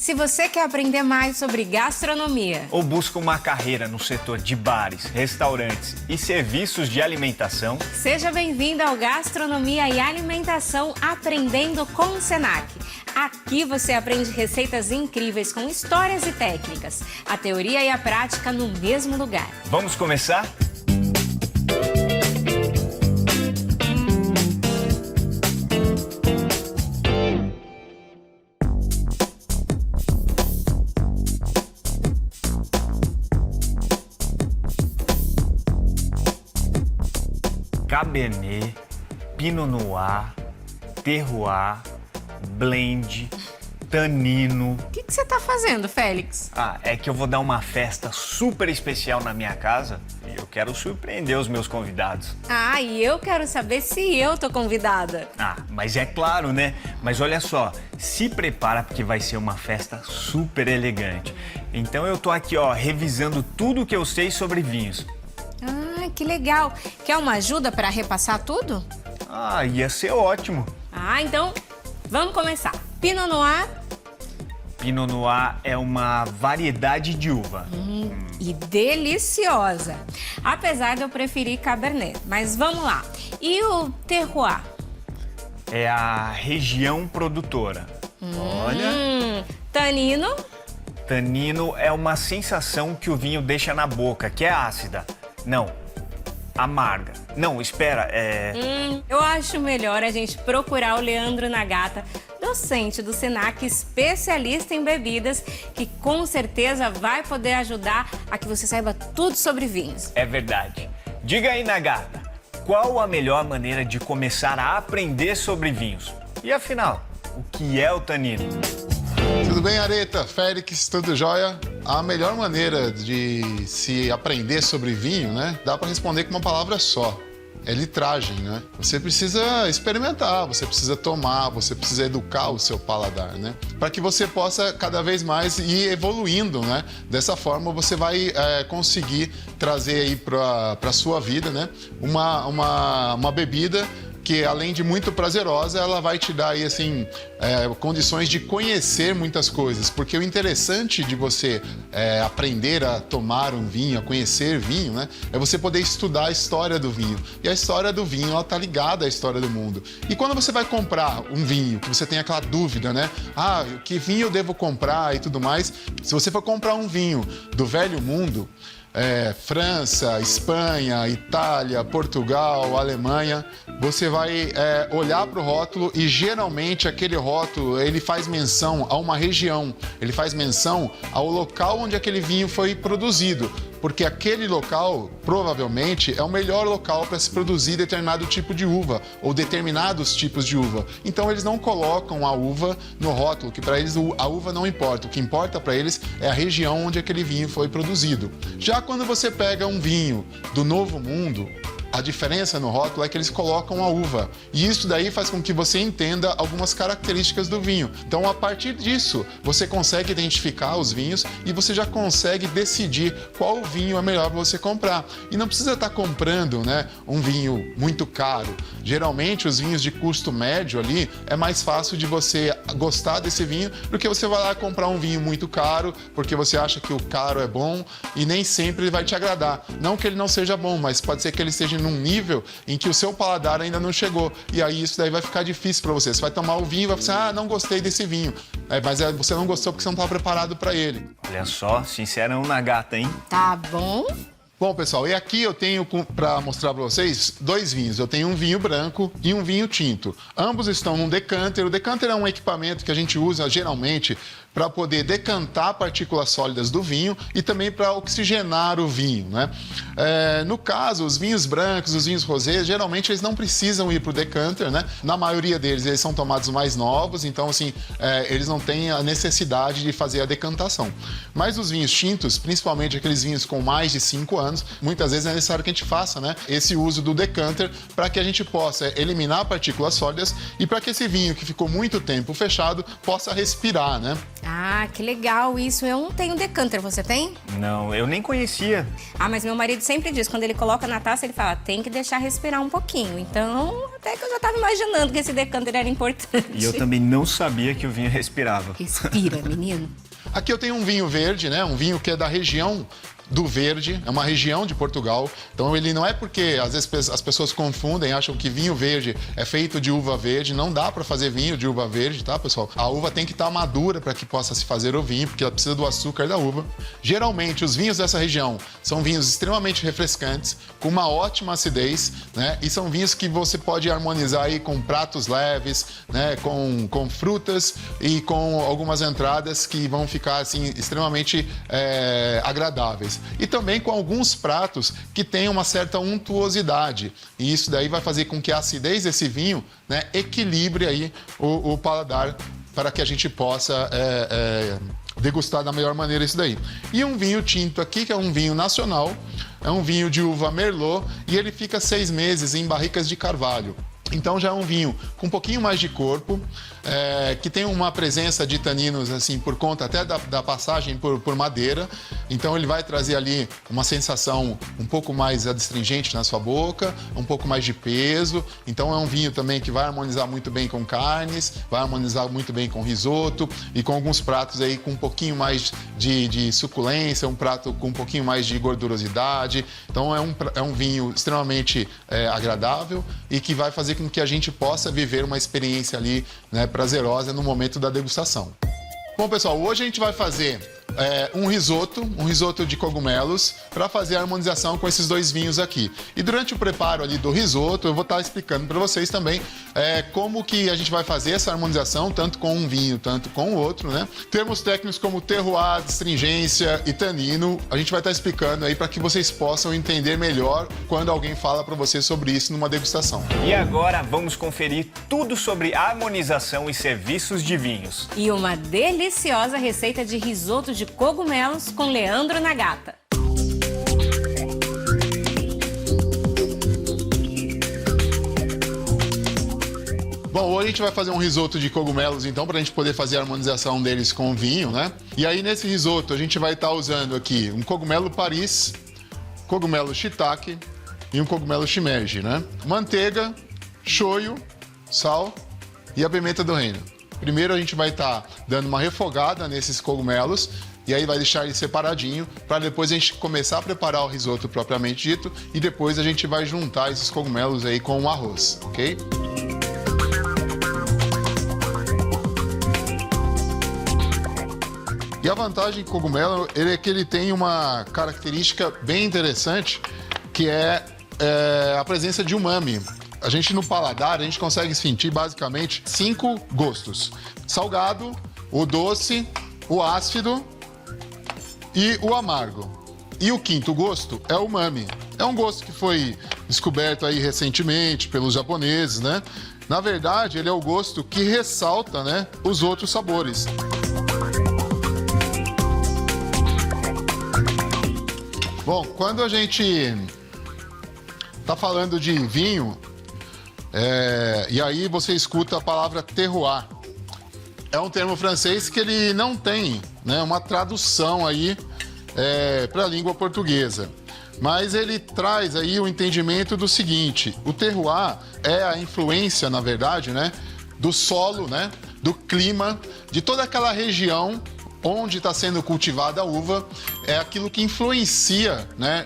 Se você quer aprender mais sobre gastronomia ou busca uma carreira no setor de bares, restaurantes e serviços de alimentação, seja bem-vindo ao Gastronomia e Alimentação Aprendendo com o Senac. Aqui você aprende receitas incríveis com histórias e técnicas, a teoria e a prática no mesmo lugar. Vamos começar? Cabernet, Pinot Noir, Terroir, Blend, Tanino. O que você está fazendo, Félix? É que eu vou dar uma festa super especial na minha casa e eu quero surpreender os meus convidados. E eu quero saber se eu tô convidada. Mas é claro, né? Mas olha só, se prepara porque vai ser uma festa super elegante. Então eu tô aqui, revisando tudo que eu sei sobre vinhos. Que legal. Quer uma ajuda para repassar tudo? Ia ser ótimo. Então vamos começar. Pinot Noir. Pinot Noir é uma variedade de uva. E deliciosa. Apesar de eu preferir Cabernet. Mas vamos lá. E o Terroir? É a região produtora. Olha. Tanino? Tanino é uma sensação que o vinho deixa na boca, que é ácida. Não, amarga. Não, espera, Eu acho melhor a gente procurar o Leandro Nagata, docente do Senac, especialista em bebidas, que com certeza vai poder ajudar a que você saiba tudo sobre vinhos. É verdade. Diga aí, Nagata, qual a melhor maneira de começar a aprender sobre vinhos? E afinal, o que é o tanino? Tudo bem, Areta? Félix, tudo jóia? A melhor maneira de se aprender sobre vinho, né? Dá para responder com uma palavra só. É litragem, né? Você precisa experimentar, você precisa tomar, você precisa educar o seu paladar, né? Para que você possa cada vez mais ir evoluindo, né? Dessa forma você vai conseguir trazer aí para a sua vida, né? Uma bebida que, além de muito prazerosa, ela vai te dar aí, assim, condições de conhecer muitas coisas. Porque o interessante de você aprender a tomar um vinho, a conhecer vinho, né? É você poder estudar a história do vinho. E a história do vinho, ela tá ligada à história do mundo. E quando você vai comprar um vinho, que você tem aquela dúvida, né? Que vinho eu devo comprar e tudo mais. Se você for comprar um vinho do velho mundo, França, Espanha, Itália, Portugal, Alemanha, você vai olhar para o rótulo e geralmente aquele rótulo ele faz menção a uma região, ele faz menção ao local onde aquele vinho foi produzido, porque aquele local provavelmente é o melhor local para se produzir determinado tipo de uva ou determinados tipos de uva. Então eles não colocam a uva no rótulo, que para eles a uva não importa, o que importa para eles é a região onde aquele vinho foi produzido. Já quando você pega um vinho do Novo Mundo, a diferença no rótulo é que eles colocam a uva. E isso daí faz com que você entenda algumas características do vinho. Então, a partir disso, você consegue identificar os vinhos e você já consegue decidir qual vinho é melhor para você comprar. E não precisa estar comprando, né, um vinho muito caro. Geralmente, os vinhos de custo médio ali, é mais fácil de você gostar desse vinho do que você vai lá comprar um vinho muito caro, porque você acha que o caro é bom e nem sempre ele vai te agradar. Não que ele não seja bom, mas pode ser que ele esteja num nível em que o seu paladar ainda não chegou. E aí isso daí vai ficar difícil para você. Você vai tomar o vinho e vai pensar, não gostei desse vinho. Mas você não gostou porque você não estava preparado para ele. Olha só, sincerão, Nagata, hein? Tá bom. Bom, pessoal, e aqui eu tenho para mostrar para vocês dois vinhos. Eu tenho um vinho branco e um vinho tinto. Ambos estão num decanter. O decanter é um equipamento que a gente usa geralmente para poder decantar partículas sólidas do vinho e também para oxigenar o vinho, né? No caso, os vinhos brancos, os vinhos rosés, geralmente eles não precisam ir para o decanter, né? Na maioria deles, eles são tomados mais novos, então, assim, eles não têm a necessidade de fazer a decantação. Mas os vinhos tintos, principalmente aqueles vinhos com mais de 5 anos, anos, muitas vezes é necessário que a gente faça, né, esse uso do decanter para que a gente possa eliminar partículas sólidas e para que esse vinho que ficou muito tempo fechado possa respirar, né? Ah, que legal isso. Eu não tenho decanter, você tem? Não, eu nem conhecia. Ah, mas meu marido sempre diz, quando ele coloca na taça, ele fala, tem que deixar respirar um pouquinho. Então, até que eu já tava imaginando que esse decanter era importante. E eu também não sabia que o vinho respirava. Respira, menino. Aqui eu tenho um vinho verde, né? Um vinho que é da região do Verde, é uma região de Portugal. Então ele não é porque às vezes as pessoas confundem, acham que vinho verde é feito de uva verde. Não dá para fazer vinho de uva verde, tá, pessoal? A uva tem que estar madura para que possa se fazer o vinho, porque ela precisa do açúcar da uva. Geralmente os vinhos dessa região são vinhos extremamente refrescantes, com uma ótima acidez, né? E são vinhos que você pode harmonizar aí com pratos leves, né? Com frutas e com algumas entradas que vão ficar assim extremamente agradáveis. E também com alguns pratos que têm uma certa untuosidade. E isso daí vai fazer com que a acidez desse vinho, né, equilibre aí o paladar para que a gente possa degustar da melhor maneira isso daí. E um vinho tinto aqui, que é um vinho nacional, é um vinho de uva Merlot e ele fica 6 meses em barricas de carvalho. Então já é um vinho com um pouquinho mais de corpo, que tem uma presença de taninos assim por conta até da passagem por madeira. Então ele vai trazer ali uma sensação um pouco mais adstringente na sua boca, um pouco mais de peso. Então é um vinho também que vai harmonizar muito bem com carnes, vai harmonizar muito bem com risoto e com alguns pratos aí com um pouquinho mais de suculência, um prato com um pouquinho mais de gordurosidade. Então é um vinho extremamente agradável e que vai fazer com que a gente possa viver uma experiência ali, né, prazerosa no momento da degustação. Bom, pessoal, hoje a gente vai fazer um risoto de cogumelos para fazer a harmonização com esses dois vinhos aqui. E durante o preparo ali do risoto, eu vou estar explicando para vocês também como que a gente vai fazer essa harmonização, tanto com um vinho, tanto com o outro, né? Termos técnicos como terroir, astringência e tanino, a gente vai estar explicando aí para que vocês possam entender melhor quando alguém fala para você sobre isso numa degustação. E agora vamos conferir tudo sobre harmonização e serviços de vinhos. E uma deliciosa receita de risoto de cogumelos com Leandro Nagata. Bom, hoje a gente vai fazer um risoto de cogumelos, então, para a gente poder fazer a harmonização deles com o vinho, né? E aí, nesse risoto, a gente vai estar usando aqui um cogumelo Paris, cogumelo shiitake e um cogumelo shimeji, né? Manteiga, shoyu, sal e a pimenta do reino. Primeiro a gente vai estar dando uma refogada nesses cogumelos e aí vai deixar ele separadinho para depois a gente começar a preparar o risoto propriamente dito e depois a gente vai juntar esses cogumelos aí com o arroz, ok? E a vantagem do cogumelo é que ele tem uma característica bem interessante que é a presença de umami. A gente no paladar, a gente consegue sentir basicamente 5 gostos. Salgado, o doce, o ácido e o amargo. E o quinto gosto é o umami. É um gosto que foi descoberto aí recentemente pelos japoneses, né? Na verdade, ele é o gosto que ressalta, né, os outros sabores. Bom, quando a gente tá falando de vinho, e aí você escuta a palavra terroir. É um termo francês que ele não tem, né, uma tradução aí para a língua portuguesa. Mas ele traz aí o entendimento do seguinte: o terroir é a influência, na verdade, né, do solo, né, do clima, de toda aquela região onde está sendo cultivada a uva, é aquilo que influencia, né,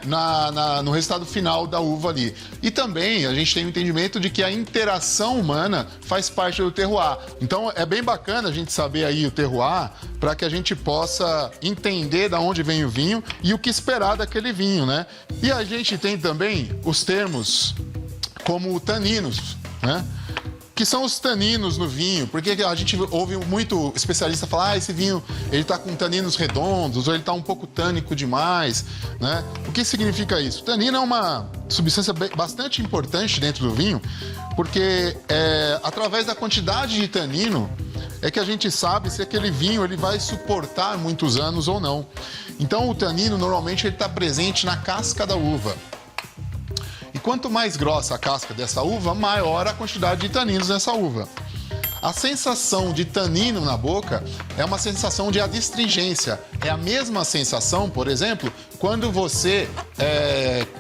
no resultado final da uva ali. E também a gente tem o entendimento de que a interação humana faz parte do terroir. Então é bem bacana a gente saber aí o terroir para que a gente possa entender de onde vem o vinho e o que esperar daquele vinho, né? E a gente tem também os termos como taninos, né? Que são os taninos no vinho, porque a gente ouve muito especialista falar, esse vinho ele tá com taninos redondos, ou ele tá um pouco tânico demais, né? O que significa isso? Tanino é uma substância bastante importante dentro do vinho, porque através da quantidade de tanino é que a gente sabe se aquele vinho ele vai suportar muitos anos ou não. Então o tanino normalmente ele está presente na casca da uva. E quanto mais grossa a casca dessa uva, maior a quantidade de taninos nessa uva. A sensação de tanino na boca é uma sensação de adstringência. É a mesma sensação, por exemplo, quando você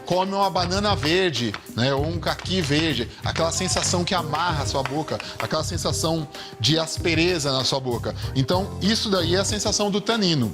come uma banana verde, né, ou um caqui verde. Aquela sensação que amarra a sua boca, aquela sensação de aspereza na sua boca. Então, isso daí é a sensação do tanino.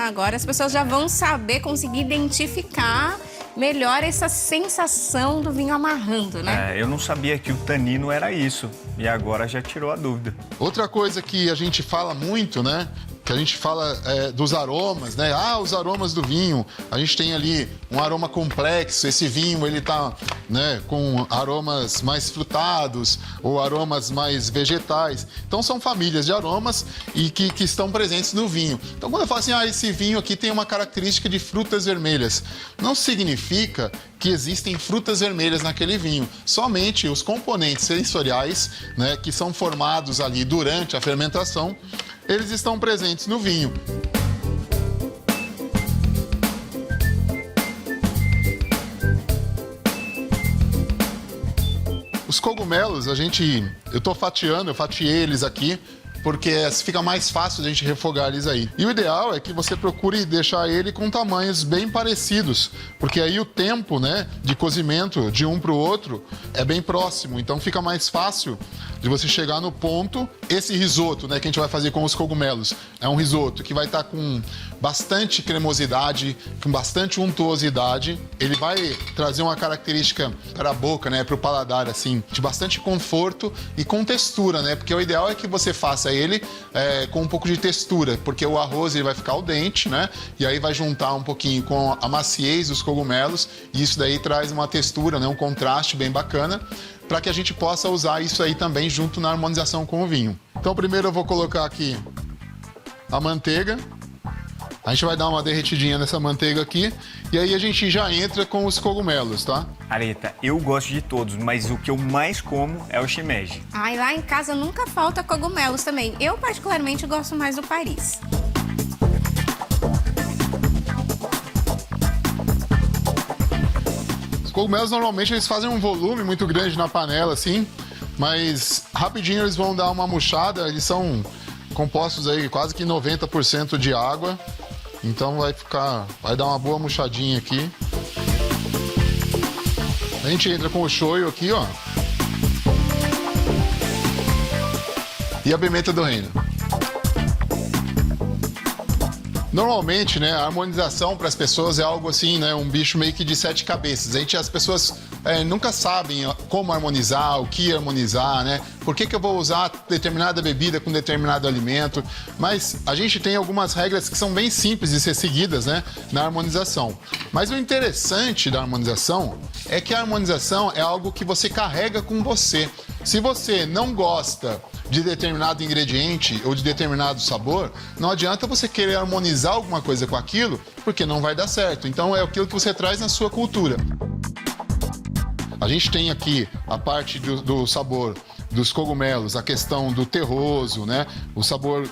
Agora as pessoas já vão saber, conseguir identificar melhor essa sensação do vinho amarrando, né? Eu não sabia que o tanino era isso. E agora já tirou a dúvida. Outra coisa que a gente fala muito, né? Que a gente fala dos aromas, né? Os aromas do vinho. A gente tem ali um aroma complexo. Esse vinho, ele tá, né, com aromas mais frutados ou aromas mais vegetais. Então, são famílias de aromas e que estão presentes no vinho. Então, quando eu falo assim, esse vinho aqui tem uma característica de frutas vermelhas, não significa que existem frutas vermelhas naquele vinho. Somente os componentes sensoriais, né, que são formados ali durante a fermentação, eles estão presentes no vinho. Os cogumelos, eu tô fatiando, eu fatiei eles aqui, porque fica mais fácil de a gente refogar eles aí. E o ideal é que você procure deixar ele com tamanhos bem parecidos, porque aí o tempo, né, de cozimento de um para o outro é bem próximo, então fica mais fácil de você chegar no ponto. Esse risoto, né, que a gente vai fazer com os cogumelos, é um risoto que vai estar com bastante cremosidade, com bastante untuosidade. Ele vai trazer uma característica para a boca, né, para o paladar, assim, de bastante conforto e com textura, né, porque o ideal é que você faça ele com um pouco de textura, porque o arroz ele vai ficar al dente, né, e aí vai juntar um pouquinho com a maciez dos cogumelos e isso daí traz uma textura, né, um contraste bem bacana, para que a gente possa usar isso aí também junto na harmonização com o vinho. Então, primeiro eu vou colocar aqui a manteiga. A gente vai dar uma derretidinha nessa manteiga aqui e aí a gente já entra com os cogumelos, tá? Areta, eu gosto de todos, mas o que eu mais como é o shimeji. E lá em casa nunca falta cogumelos também. Eu, particularmente, gosto mais do Paris. Os cogumelos, normalmente, eles fazem um volume muito grande na panela, assim, mas rapidinho eles vão dar uma murchada. Eles são compostos aí quase que 90% de água, então vai dar uma boa murchadinha aqui. A gente entra com o shoyu aqui, ó, e a pimenta do reino. Normalmente, né, a harmonização para as pessoas é algo assim, né, um bicho meio que de 7 cabeças. As pessoas nunca sabem como harmonizar, o que harmonizar, né? Por que eu vou usar determinada bebida com determinado alimento? Mas a gente tem algumas regras que são bem simples de ser seguidas, né, na harmonização. Mas o interessante da harmonização é que a harmonização é algo que você carrega com você. Se você não gosta de determinado ingrediente ou de determinado sabor, não adianta você querer harmonizar alguma coisa com aquilo, porque não vai dar certo. Então é aquilo que você traz na sua cultura. A gente tem aqui a parte do sabor dos cogumelos, a questão do terroso, né? O sabor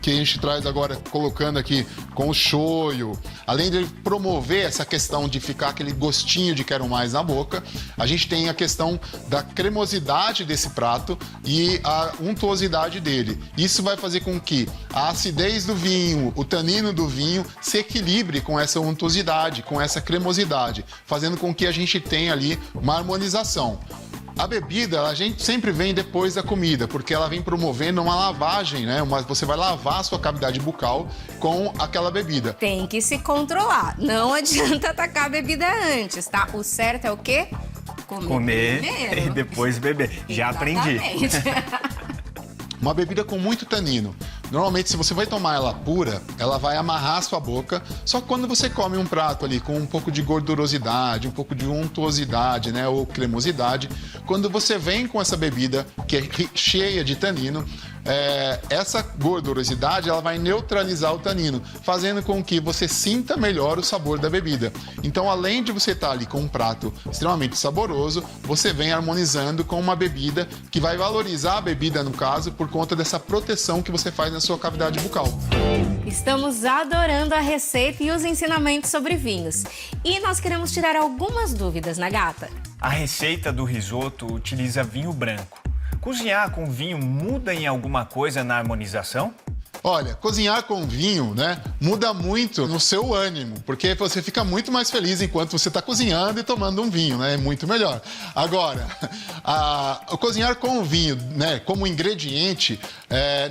que a gente traz agora, colocando aqui com o shoyu. Além de promover essa questão de ficar aquele gostinho de quero mais na boca, a gente tem a questão da cremosidade desse prato e a untuosidade dele. Isso vai fazer com que a acidez do vinho, o tanino do vinho se equilibre com essa untuosidade, com essa cremosidade, fazendo com que a gente tenha ali uma harmonização. A bebida, a gente sempre vem depois da comida, porque ela vem promovendo uma lavagem, né? Você vai lavar a sua cavidade bucal com aquela bebida. Tem que se controlar. Não adianta atacar a bebida antes, tá? O certo é o quê? Comer e depois beber. Já aprendi. Uma bebida com muito tanino. Normalmente, se você vai tomar ela pura, ela vai amarrar a sua boca. Só que quando você come um prato ali com um pouco de gordurosidade, um pouco de untuosidade, né, ou cremosidade, quando você vem com essa bebida que é cheia de tanino, essa gordurosidade ela vai neutralizar o tanino, fazendo com que você sinta melhor o sabor da bebida. Então, além de você estar ali com um prato extremamente saboroso, você vem harmonizando com uma bebida que vai valorizar a bebida, no caso, por conta dessa proteção que você faz na sua cavidade bucal. Estamos adorando a receita e os ensinamentos sobre vinhos. E nós queremos tirar algumas dúvidas, Nagata. A receita do risoto utiliza vinho branco. Cozinhar com vinho muda em alguma coisa na harmonização? Olha, cozinhar com vinho, né, muda muito no seu ânimo, porque você fica muito mais feliz enquanto você está cozinhando e tomando um vinho, né, é muito melhor. Agora, o cozinhar com vinho, né, como ingrediente,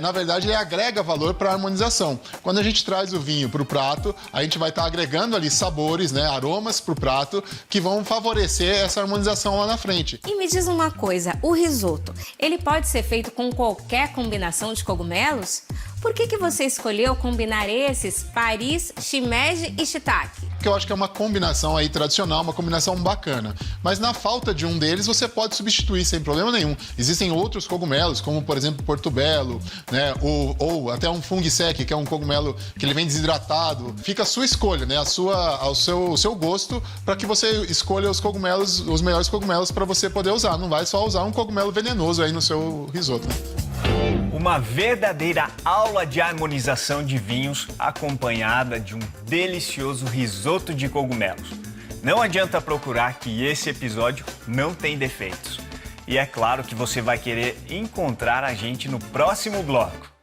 na verdade, ele agrega valor para a harmonização. Quando a gente traz o vinho para o prato, a gente vai estar agregando ali sabores, né, aromas para o prato, que vão favorecer essa harmonização lá na frente. E me diz uma coisa, o risoto, ele pode ser feito com qualquer combinação de cogumelos? Por que você escolheu combinar esses Paris, shimeji e shiitake? Que eu acho que é uma combinação aí tradicional, uma combinação bacana. Mas na falta de um deles, você pode substituir sem problema nenhum. Existem outros cogumelos, como por exemplo portobello, né? Ou até um fungo sec, que é um cogumelo que ele vem desidratado. Fica a sua escolha, né? Ao seu gosto, para que você escolha os cogumelos, os melhores cogumelos para você poder usar. Não vai só usar um cogumelo venenoso aí no seu risoto, né? Uma verdadeira aula de harmonização de vinhos acompanhada de um delicioso risoto de cogumelos. Não adianta procurar que esse episódio não tem defeitos. E é claro que você vai querer encontrar a gente no próximo bloco.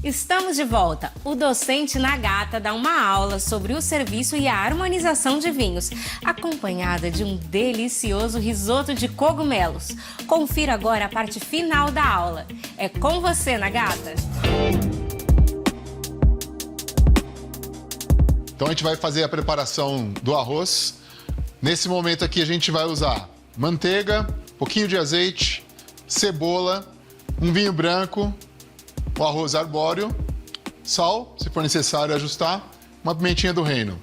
Estamos de volta. O docente Nagata dá uma aula sobre o serviço e a harmonização de vinhos, acompanhada de um delicioso risoto de cogumelos. Confira agora a parte final da aula. É com você, Nagata. Então a gente vai fazer a preparação do arroz. Nesse momento aqui a gente vai usar manteiga, um pouquinho de azeite, cebola, um vinho branco, o arroz arbóreo, sal, se for necessário ajustar, uma pimentinha do reino.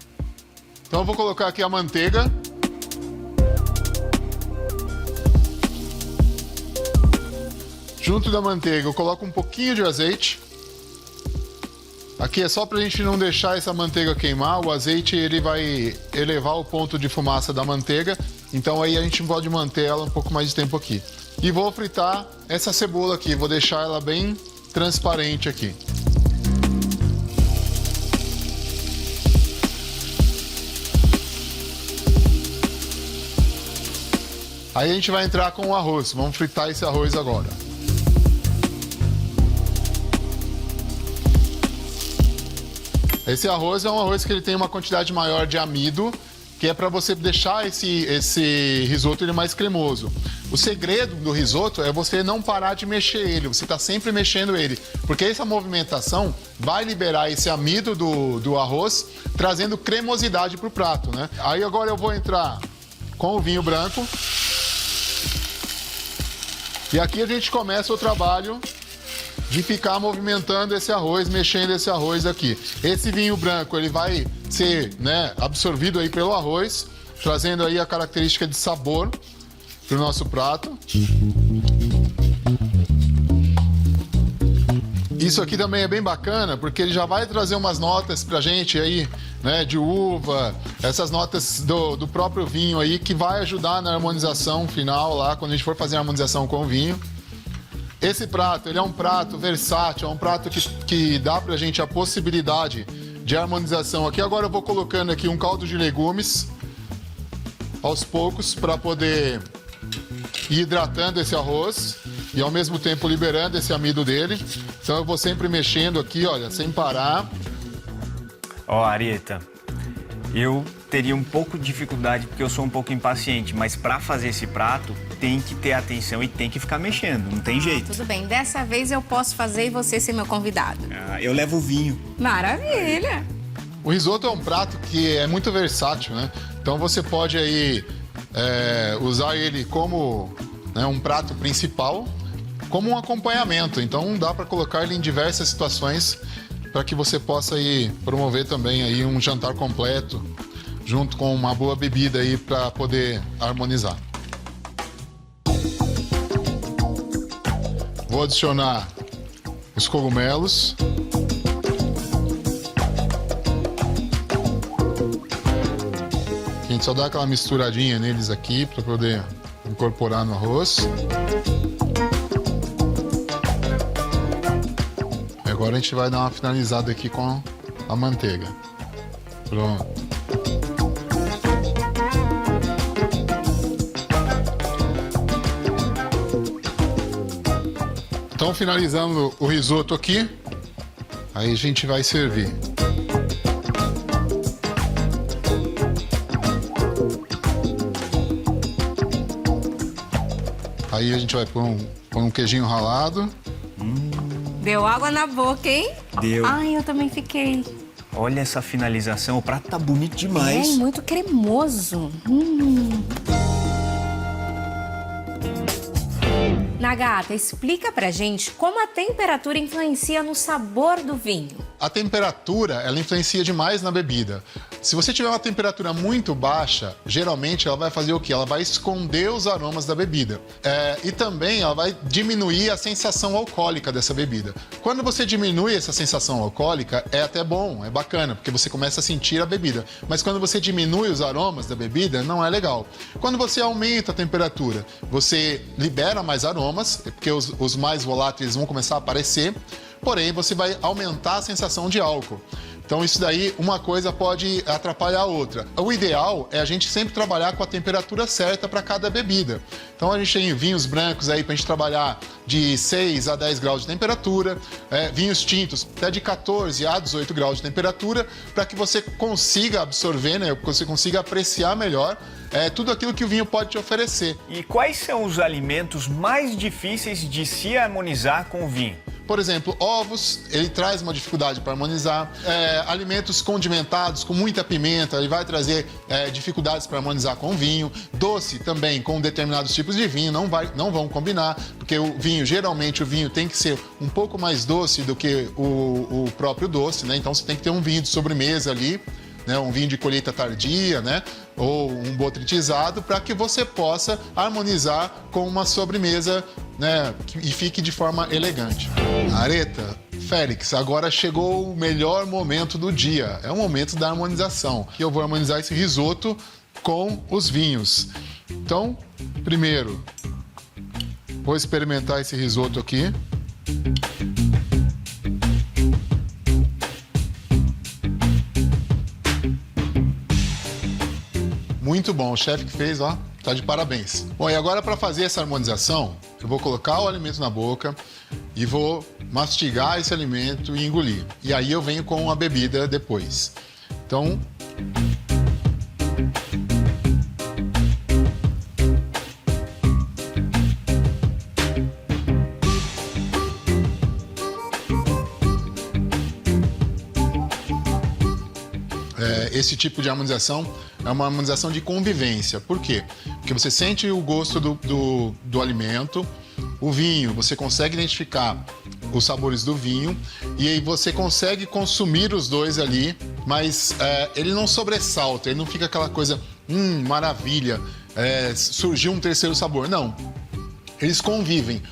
Então eu vou colocar aqui a manteiga. Junto da manteiga eu coloco um pouquinho de azeite. Aqui é só para a gente não deixar essa manteiga queimar. O azeite ele vai elevar o ponto de fumaça da manteiga. Então aí a gente pode manter ela um pouco mais de tempo aqui. E vou fritar essa cebola aqui. Vou deixar ela bem transparente aqui. Aí a gente vai entrar com o arroz. Vamos fritar esse arroz agora. Esse arroz é um arroz que ele tem uma quantidade maior de amido, que é para você deixar esse risoto ele mais cremoso. O segredo do risoto é você não parar de mexer ele, você está sempre mexendo ele, porque essa movimentação vai liberar esse amido do arroz, trazendo cremosidade para o prato, né? Aí agora eu vou entrar com o vinho branco. E aqui a gente começa o trabalho de ficar movimentando esse arroz, mexendo esse arroz aqui. Esse vinho branco, ele vai ser, né, absorvido aí pelo arroz, trazendo aí a característica de sabor para o nosso prato. Isso aqui também é bem bacana, porque ele já vai trazer umas notas pra gente aí, né, de uva, essas notas do próprio vinho aí, que vai ajudar na harmonização final lá, quando a gente for fazer a harmonização com o vinho. Esse prato, ele é um prato versátil, é um prato que dá pra gente a possibilidade de harmonização. Aqui agora eu vou colocando aqui um caldo de legumes, aos poucos, para poder ir hidratando esse arroz e ao mesmo tempo liberando esse amido dele. Então eu vou sempre mexendo aqui, olha, sem parar. Ó, Arieta, eu teria um pouco de dificuldade porque eu sou um pouco impaciente, mas para fazer esse prato tem que ter atenção e tem que ficar mexendo, não tem jeito. Tudo bem, dessa vez eu posso fazer e você ser meu convidado. Eu levo o vinho. Maravilha! O risoto é um prato que é muito versátil, né? Então você pode aí usar ele como, né, um prato principal, como um acompanhamento. Então dá para colocar ele em diversas situações para que você possa aí promover também aí um jantar completo junto com uma boa bebida aí para poder harmonizar. Vou adicionar os cogumelos. A gente só dá aquela misturadinha neles aqui para poder incorporar no arroz. Agora a gente vai dar uma finalizada aqui com a manteiga. Pronto. Então, finalizando o risoto aqui, aí a gente vai servir. Aí a gente vai pôr um queijinho ralado. Deu água na boca, hein? Deu. Ai, eu também fiquei. Olha essa finalização, o prato tá bonito demais. É, muito cremoso. Nagata, explica pra gente como a temperatura influencia no sabor do vinho. A temperatura, ela influencia demais na bebida. Se você tiver uma temperatura muito baixa, geralmente ela vai fazer o quê? Ela vai esconder os aromas da bebida. E também ela vai diminuir a sensação alcoólica dessa bebida. Quando você diminui essa sensação alcoólica, é até bom, é bacana, porque você começa a sentir a bebida. Mas quando você diminui os aromas da bebida, não é legal. Quando você aumenta a temperatura, você libera mais aromas, porque os mais voláteis vão começar a aparecer, porém você vai aumentar a sensação de álcool. Então isso daí, uma coisa pode atrapalhar a outra. O ideal é a gente sempre trabalhar com a temperatura certa para cada bebida. Então a gente tem vinhos brancos aí para a gente trabalhar de 6 a 10 graus de temperatura, vinhos tintos até de 14 a 18 graus de temperatura, para que você consiga absorver, né, que você consiga apreciar melhor tudo aquilo que o vinho pode te oferecer. E quais são os alimentos mais difíceis de se harmonizar com o vinho? Por exemplo, ovos, ele traz uma dificuldade para harmonizar. Alimentos condimentados com muita pimenta, ele vai trazer dificuldades para harmonizar com o vinho. Doce também, com determinados tipos de vinho, não vão combinar, porque geralmente o vinho tem que ser um pouco mais doce do que o próprio doce, né? Então você tem que ter um vinho de sobremesa ali, né, um vinho de colheita tardia, né, ou um botritizado, para que você possa harmonizar com uma sobremesa, né, e fique de forma elegante. Areta, Félix, agora chegou o melhor momento do dia. É o momento da harmonização. Eu vou harmonizar esse risoto com os vinhos. Então, primeiro, vou experimentar esse risoto aqui. Muito bom, o chefe que fez, ó, tá de parabéns. Bom, e agora para fazer essa harmonização, eu vou colocar o alimento na boca e vou mastigar esse alimento e engolir. E aí eu venho com a bebida depois. Então... esse tipo de harmonização é uma harmonização de convivência. Por quê? Porque você sente o gosto do alimento, o vinho, você consegue identificar os sabores do vinho e aí você consegue consumir os dois ali, mas ele não sobressalta, ele não fica aquela coisa, maravilha, surgiu um terceiro sabor. Não, eles convivem.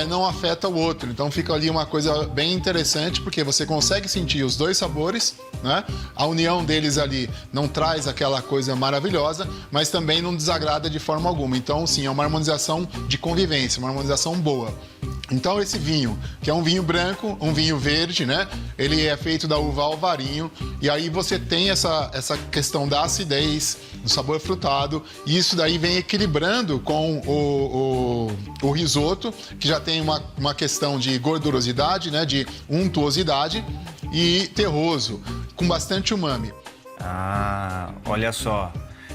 Não afeta o outro, então fica ali uma coisa bem interessante, porque você consegue sentir os dois sabores, né? A união deles ali não traz aquela coisa maravilhosa, mas também não desagrada de forma alguma. Então, sim, é uma harmonização de convivência, uma harmonização boa. Então, esse vinho, que é um vinho branco, um vinho verde, né? Ele é feito da uva alvarinho, e aí você tem essa questão da acidez, do sabor frutado, e isso daí vem equilibrando com o risoto, que já tem uma questão de gordurosidade, né? De untuosidade e terroso, com bastante umami. Ah, olha só.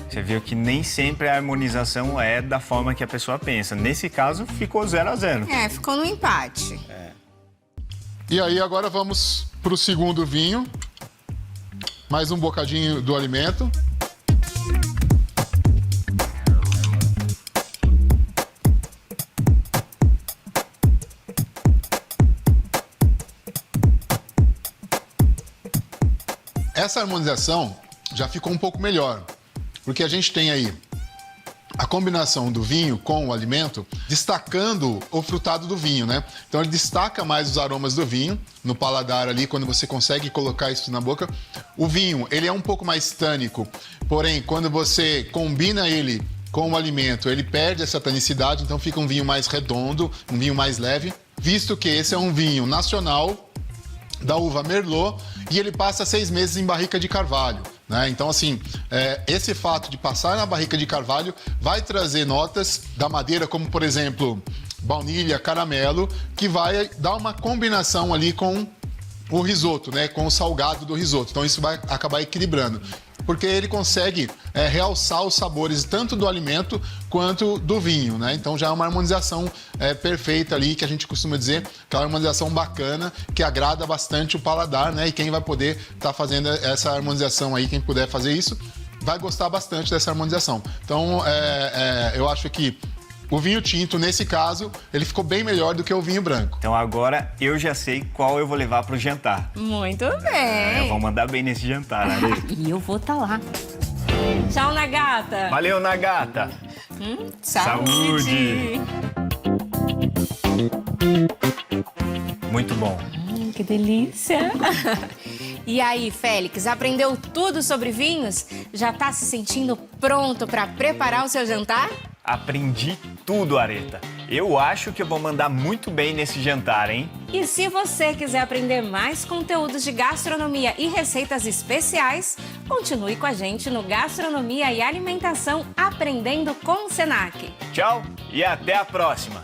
Você viu que nem sempre a harmonização é da forma que a pessoa pensa. Nesse caso, ficou 0 a 0. Ficou no empate. E aí, agora vamos para o segundo vinho. Mais um bocadinho do alimento. essa harmonização já ficou um pouco melhor, porque a gente tem aí a combinação do vinho com o alimento, destacando o frutado do vinho, né? Então ele destaca mais os aromas do vinho no paladar ali, quando você consegue colocar isso na boca. O vinho, ele é um pouco mais tânico, porém, quando você combina ele com o alimento, ele perde essa tanicidade, então fica um vinho mais redondo, um vinho mais leve, visto que esse é um vinho nacional da uva Merlot e ele passa 6 meses em barrica de carvalho. Então, assim, esse fato de passar na barrica de carvalho vai trazer notas da madeira, como, por exemplo, baunilha, caramelo, que vai dar uma combinação ali com o risoto, né? Com o salgado do risoto. Então, isso vai acabar equilibrando, porque ele consegue realçar os sabores tanto do alimento quanto do vinho, né? Então já é uma harmonização perfeita ali, que a gente costuma dizer, que é uma harmonização bacana, que agrada bastante o paladar, né? E quem vai poder estar fazendo essa harmonização aí, quem puder fazer isso, vai gostar bastante dessa harmonização. Então, eu acho que o vinho tinto, nesse caso, ele ficou bem melhor do que o vinho branco. Então agora eu já sei qual eu vou levar pro jantar. Muito bem. Eu vou mandar bem nesse jantar, né? E eu vou estar lá. Tchau, Nagata. Valeu, Nagata. Saúde. Muito bom. Que delícia. E aí, Félix, aprendeu tudo sobre vinhos? Já tá se sentindo pronto para preparar o seu jantar? Aprendi tudo, Areta. Eu acho que eu vou mandar muito bem nesse jantar, hein? E se você quiser aprender mais conteúdos de gastronomia e receitas especiais, continue com a gente no Gastronomia e Alimentação Aprendendo com o Senac. Tchau e até a próxima!